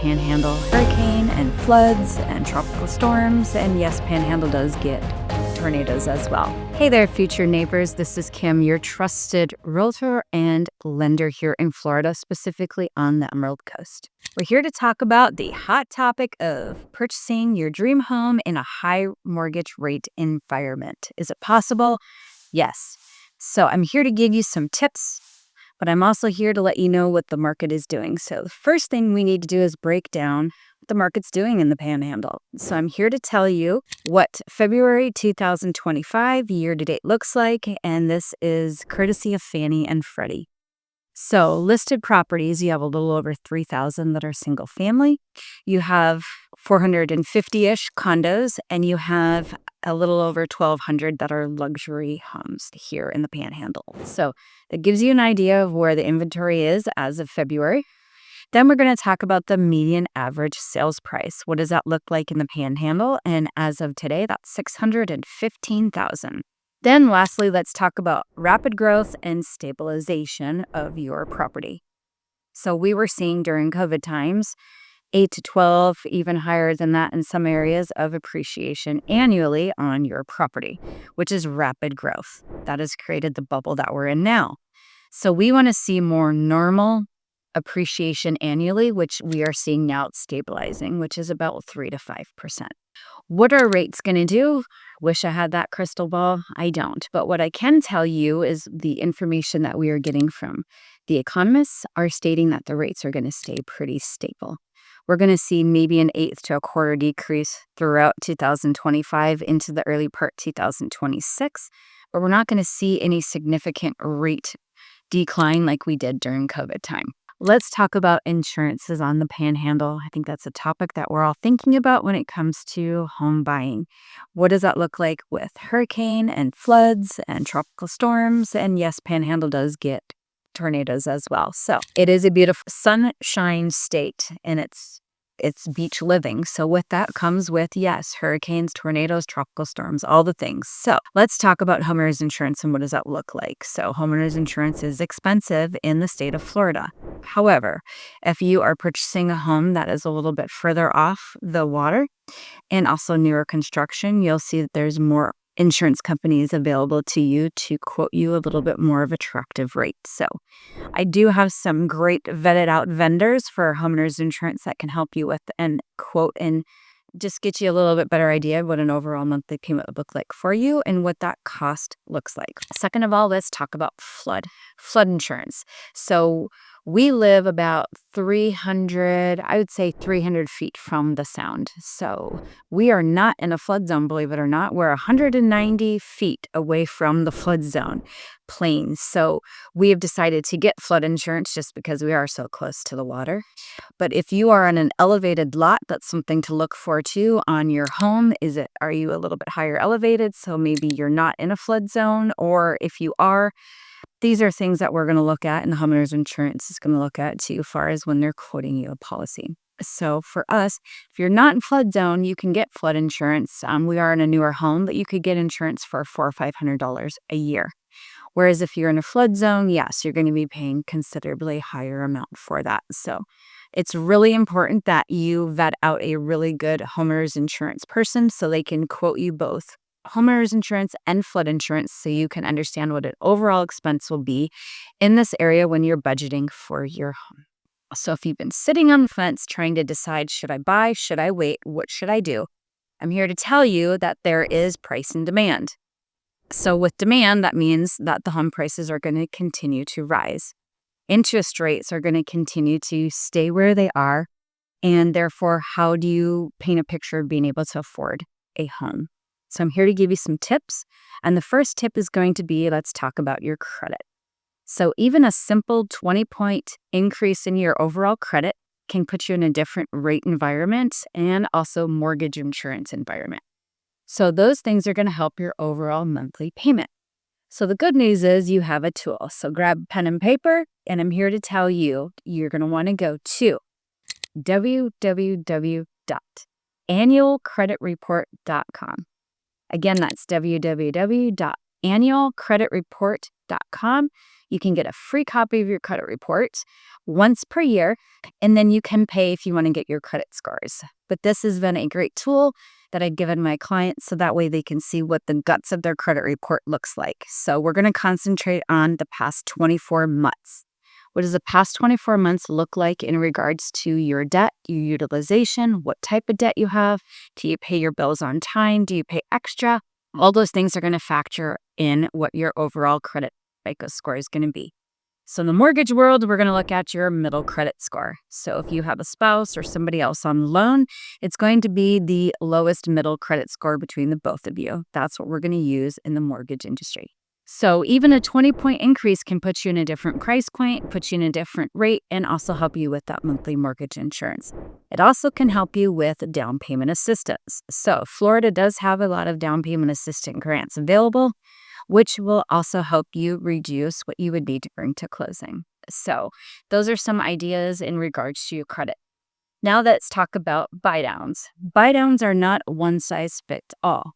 Panhandle hurricane and floods and tropical storms, and yes, Panhandle does get tornadoes as well. Hey there, future neighbors. This is Kim, your trusted realtor and lender here in Florida, specifically on the Emerald Coast. We're here to talk about the hot topic of purchasing your dream home in a high mortgage rate environment. Is it possible? Yes. So I'm here to give you some tips, but I'm also here to let you know what the market is doing. So the first thing we need to do is break down what the market's doing in the Panhandle. So I'm here to tell you what February 2025 year-to-date looks like, and this is courtesy of Fannie and Freddie. So listed properties, you have a little over 3,000 that are single family. You have 450-ish condos, and you have a little over 1,200 that are luxury homes here in the Panhandle. So that gives you an idea of where the inventory is as of February. Then we're going to talk about the median average sales price. What does that look like in the Panhandle? And as of today, that's $615,000. Then lastly, let's talk about rapid growth and stabilization of your property. So we were seeing during COVID times 8 to 12, even higher than that in some areas, of appreciation annually on your property, which is rapid growth. That has created the bubble that we're in now. So we want to see more normal appreciation annually, which we are seeing now stabilizing, which is about 3 to 5%. What are rates going to do? Wish I had that crystal ball. I don't. But what I can tell you is the information that we are getting from the economists are stating that the rates are going to stay pretty stable. We're going to see maybe an 1/8 to a quarter decrease throughout 2025 into the early part 2026, but we're not going to see any significant rate decline like we did during COVID time. Let's talk about insurances on the Panhandle. I think that's a topic that we're all thinking about when it comes to home buying. What does that look like with hurricane and floods and tropical storms? And yes, Panhandle does get tornadoes as well. So it is a beautiful sunshine state, and it's beach living. So with that comes with, yes, hurricanes, tornadoes, tropical storms, all the things. So let's talk about homeowners insurance and what does that look like. So homeowners insurance is expensive in the state of Florida. However, if you are purchasing a home that is a little bit further off the water and also newer construction, you'll see that there's more insurance companies available to you to quote you a little bit more of attractive rate. So I do have some great vetted out vendors for homeowners insurance that can help you with and quote and just get you a little bit better idea of what an overall monthly payment would look like for you and what that cost looks like. Second of all, let's talk about flood insurance. So we live about 300 feet from the sound. So we are not in a flood zone, believe it or not. We're 190 feet away from the flood zone plain. So we have decided to get flood insurance just because we are so close to the water. But if you are on an elevated lot, that's something to look for too on your home. Are you a little bit higher elevated? So maybe you're not in a flood zone, or if you are, these are things that we're going to look at and the homeowners insurance is going to look at too, as far as when they're quoting you a policy. So for us, if you're not in flood zone, you can get flood insurance. We are in a newer home, but you could get insurance for $400 or $500 a year. Whereas if you're in a flood zone, yes, you're going to be paying considerably higher amount for that. So it's really important that you vet out a really good homeowners insurance person so they can quote you both homeowners insurance and flood insurance so you can understand what an overall expense will be in this area when you're budgeting for your home. So if you've been sitting on the fence trying to decide, should I buy, should I wait, what should I do? I'm here to tell you that there is price and demand. So with demand, that means that the home prices are going to continue to rise. Interest rates are going to continue to stay where they are. And therefore, how do you paint a picture of being able to afford a home? So I'm here to give you some tips. And the first tip is going to be, let's talk about your credit. So even a simple 20-point increase in your overall credit can put you in a different rate environment and also mortgage insurance environment. So those things are going to help your overall monthly payment. So the good news is you have a tool. So grab pen and paper, and I'm here to tell you, you're going to want to go to www.annualcreditreport.com. Again, that's www.annualcreditreport.com. You can get a free copy of your credit report once per year, and then you can pay if you want to get your credit scores. But this has been a great tool that I've given my clients so that way they can see what the guts of their credit report looks like. So we're going to concentrate on the past 24 months. What does the past 24 months look like in regards to your debt, your utilization, what type of debt you have? Do you pay your bills on time? Do you pay extra? All those things are going to factor in what your overall credit FICO score is going to be. So in the mortgage world, we're going to look at your middle credit score. So if you have a spouse or somebody else on loan, it's going to be the lowest middle credit score between the both of you. That's what we're going to use in the mortgage industry. So even a 20-point increase can put you in a different price point, put you in a different rate, and also help you with that monthly mortgage insurance. It also can help you with down payment assistance. So Florida does have a lot of down payment assistance grants available, which will also help you reduce what you would need to bring to closing. So those are some ideas in regards to your credit. Now let's talk about buy downs. Buy downs are not one size fits all.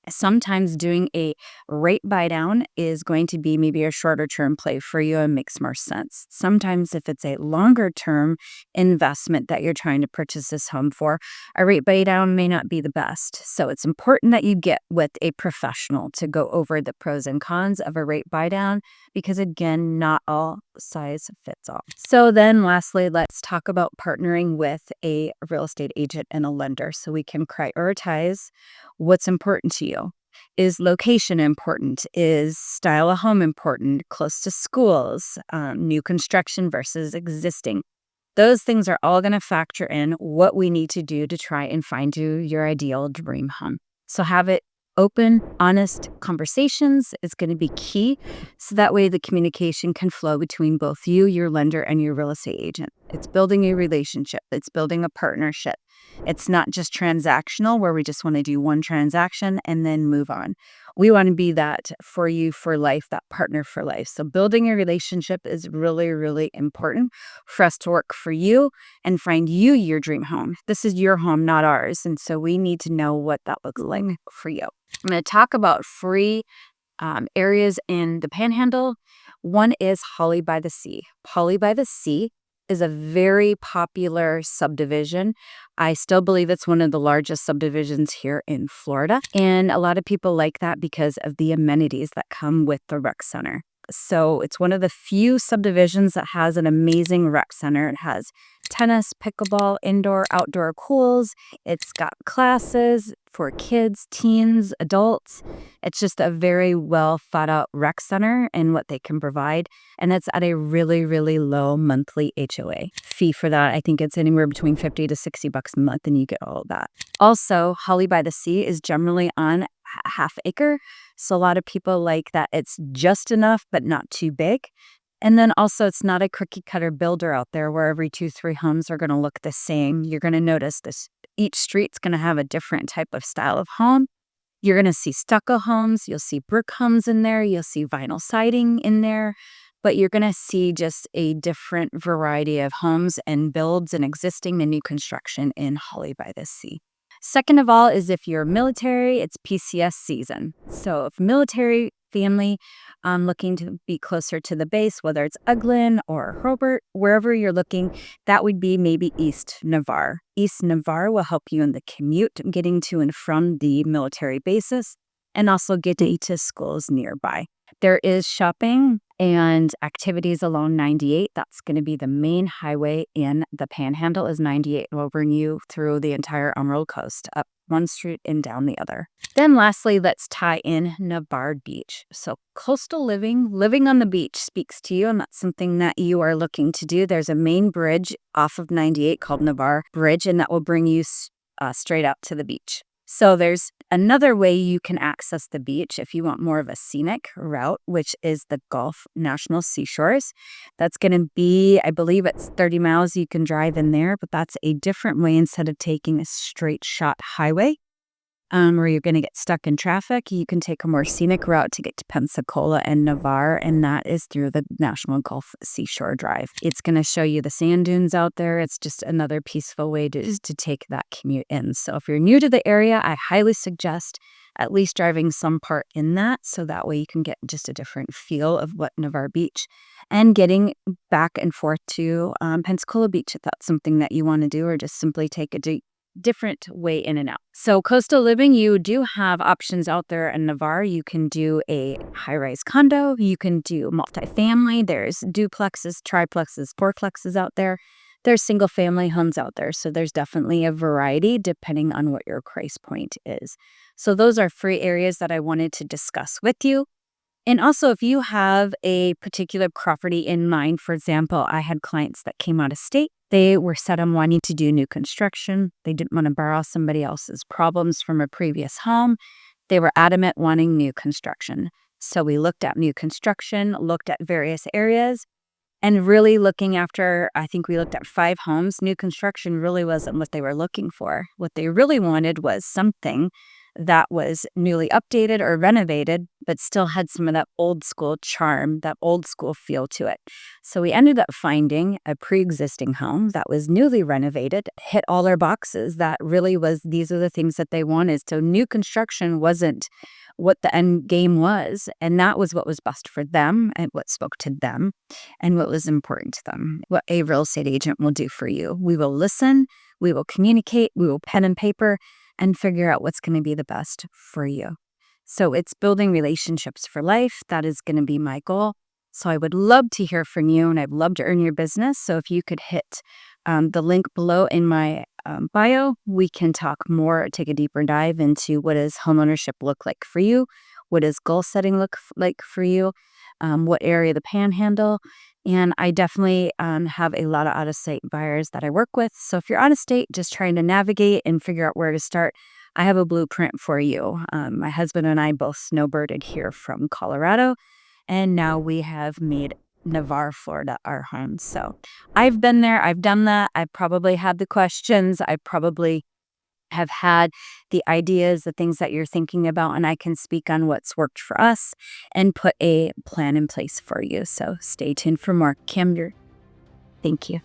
Sometimes doing a rate buy down is going to be maybe a shorter term play for you and makes more sense. Sometimes if it's a longer term investment that you're trying to purchase this home for, a rate buy down may not be the best. So it's important that you get with a professional to go over the pros and cons of a rate buy down because again, not all size fits all. So then lastly, let's talk about partnering with a real estate agent and a lender so we can prioritize what's important to you. Is location important? Is style of home important? Close to schools? New construction versus existing? Those things are all going to factor in what we need to do to try and find you your ideal dream home. So have it open, honest conversations is going to be key. So that way the communication can flow between both you, your lender, and your real estate agent. It's building a relationship. It's building a partnership. It's not just transactional where we just want to do one transaction and then move on. We want to be that for you for life, that partner for life. So building a relationship is really, really important for us to work for you and find you your dream home. This is your home, not ours. And so we need to know what that looks like for you. I'm going to talk about free areas in the Panhandle. One is Holley by the Sea. Holley by the Sea is a very popular subdivision. I still believe it's one of the largest subdivisions here in Florida. And a lot of people like that because of the amenities that come with the rec center. So it's one of the few subdivisions that has an amazing rec center. It has tennis, pickleball, indoor, outdoor pools. It's got classes for kids, teens, adults. It's just a very well thought out rec center and what they can provide. And it's at a really, really low monthly HOA fee for that. I think it's anywhere between $50 to $60 a month and you get all of that. Also, Holley by the Sea is generally on a half acre. So a lot of people like that it's just enough, but not too big. And then also it's not a cookie cutter builder out there where every 2-3 homes are going to look the same. You're going to notice this. Each street's going to have a different type of style of home. You're going to see stucco homes. You'll see brick homes in there. You'll see vinyl siding in there. But you're going to see just a different variety of homes and builds and existing and new construction in Holley by the Sea. Second of all is if you're military, it's PCS season. So if military family looking to be closer to the base, whether it's Eglin or Hurlburt, wherever you're looking, that would be maybe East Navarre. East Navarre will help you in the commute, getting to and from the military bases, and also getting to schools nearby. There is shopping and activities along 98. That's going to be the main highway in the Panhandle is 98. It will bring you through the entire Emerald Coast, up one street and down the other. Then lastly, let's tie in Navarre Beach. So coastal living on the beach speaks to you, and that's something that you are looking to do. There's a main bridge off of 98 called Navarre Bridge, and that will bring you straight out to the beach. So there's another way you can access the beach if you want more of a scenic route, which is the Gulf National Seashores. That's going to be, I believe it's 30 miles you can drive in there, but that's a different way instead of taking a straight shot highway. or you're going to get stuck in traffic, you can take a more scenic route to get to Pensacola and Navarre, and that is through the National Gulf Seashore Drive. It's going to show you the sand dunes out there. It's just another peaceful way to take that commute in. So if you're new to the area, I highly suggest at least driving some part in that, so that way you can get just a different feel of what Navarre Beach, and getting back and forth to Pensacola Beach if that's something that you want to do, or just simply take a different way in and out. So coastal living, you do have options out there in Navarre. You can do a high-rise condo. You can do multifamily. There's duplexes, triplexes, fourplexes out there. There's single-family homes out there. So there's definitely a variety depending on what your price point is. So those are free areas that I wanted to discuss with you. And also, if you have a particular property in mind, for example, I had clients that came out of state. They were set on wanting to do new construction. They didn't want to borrow somebody else's problems from a previous home. They were adamant wanting new construction. So we looked at new construction, looked at various areas, and really looking after, I think we looked at 5 homes. New construction really wasn't what they were looking for. What they really wanted was something that was newly updated or renovated, but still had some of that old school charm, that old school feel to it. So we ended up finding a pre-existing home that was newly renovated, hit all our boxes. That really was, these are the things that they wanted. So new construction wasn't what the end game was. And that was what was best for them and what spoke to them and what was important to them. What a real estate agent will do for you. We will listen, we will communicate, we will pen and paper, and figure out what's going to be the best for you. So it's building relationships for life. That is going to be my goal. So I would love to hear from you, and I'd love to earn your business. So if you could hit the link below in my bio, we can talk more, take a deeper dive into what does homeownership look like for you? What does goal setting look like for you? What area of the Panhandle? And I definitely have a lot of out-of-state buyers that I work with. So if you're out-of-state, just trying to navigate and figure out where to start, I have a blueprint for you. My husband and I both snowbirded here from Colorado, and now we have made Navarre, Florida, our home. So I've been there. I've done that. I probably had the questions. I probably have had the ideas, the things that you're thinking about, and I can speak on what's worked for us and put a plan in place for you. So stay tuned for more. Kim, thank you.